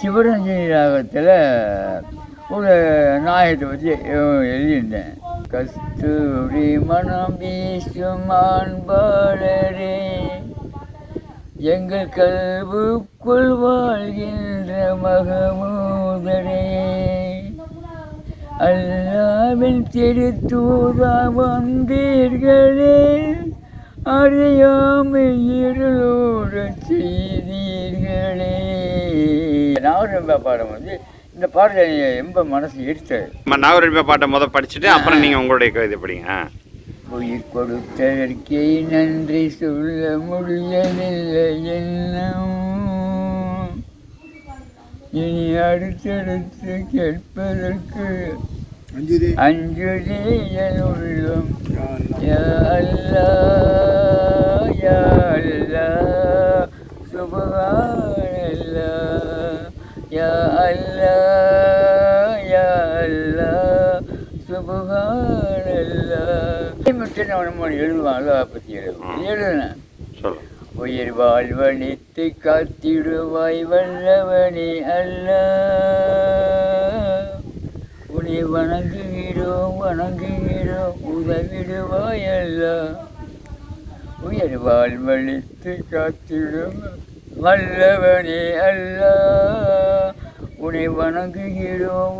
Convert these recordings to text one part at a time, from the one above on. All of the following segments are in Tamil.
சிவரஞ்சனி ராகத்தில் ஒரு நாயகத்தை பற்றி எழுதியிருந்தேன். கஸ்தூரி மனம் வீசும் ஆண்பாளரே, எங்கள் கல்வுக்குள் வாழ்கின்ற மகமூதரே, அல்லாவின் திருத்தூதா வந்தீர்களே, அறியாமல் இருளோடு செய்தீர்களே. நாகரம்பா பாடம் இந்த பாடல் ரொம்ப மனசு எடுத்தது. நாகரம்பா பாட்டை படிச்சுட்டு அப்புறம் நீங்கள் உங்களுடைய கவிதை படிங்க. உயிர் கொடுத்ததற்கே நன்றி சொல்ல முடியவில்லை என்னும், இனி அடுத்தடுத்து கேட்பதற்கு அஞ்சுதே என் உள்ளம். யா அல்லாஹ் யா அல்லாஹ் சுப்ஹானல்லாஹ், யா அல்லாஹ் யா அல்லாஹ் சுப்ஹானல்லாஹ். மட்டும் நம்ம எழுதுவான் அல்லா பற்றி எழுதுனேன். உயிர் வாழ்வழித்து காத்திடுவாய் வல்லவனே அல்லாஹ், உன்னை வணங்குகிறோம் உதவிடுவாய் அல்லாஹ். உயிர் வாழ்வழித்து காத்திடும் வல்லவனே அல்லாஹ், உன்னை வணங்குகிறோம்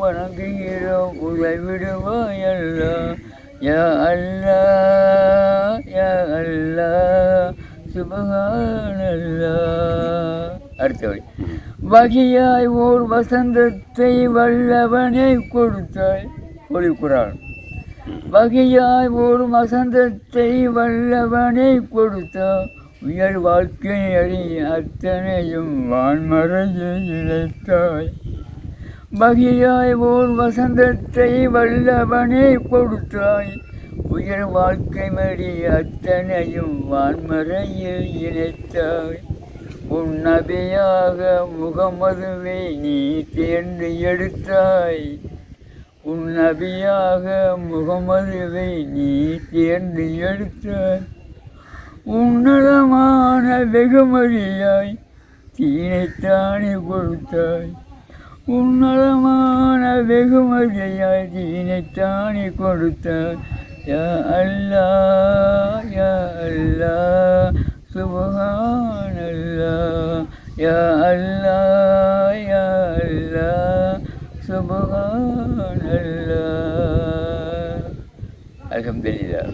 உதவிடுவாய் அல்லாஹ். யா அல்லாஹ் யா அல்லாஹ் சுப்ஹானல்லாஹ். அடுத்தவரை வகையாய் ஓர் வசந்தத்தை வல்லவனை கொடுத்தாய். குரான். வகையாய் ஓர் வசந்தத்தை வல்லவனை கொடுத்தாய், உயர் வாழ்க்கை அறி அத்தனையும் வான்மறையை இழைத்தாய். வகையாய் ஓர் வசந்தத்தை வல்லவனை கொடுத்தாய், உயர் வாழ்க்கை மறி அத்தனையும் வான்மறையில் இணைத்தாய். உன் நபியாக முகமதுவை நீ தேர்ந்து எடுத்தாய். உன் நபியாக முகமதுவை நீ தேர்ந்து எடுத்தாய். உன்னதமான வெகுமதியாய் தீனைத்தானே கொடுத்தாய். உன்னதமான வெகுமதியாய் தீனைத்தானே கொடுத்தாய். யா அல்லாஹ் யா அல்லாஹ் சுப்ஹானல்லாஹ், யா அல்லாஹ் யா அல்லாஹ் சுப்ஹானல்லாஹ். அல்ஹம்துலில்லாஹ்.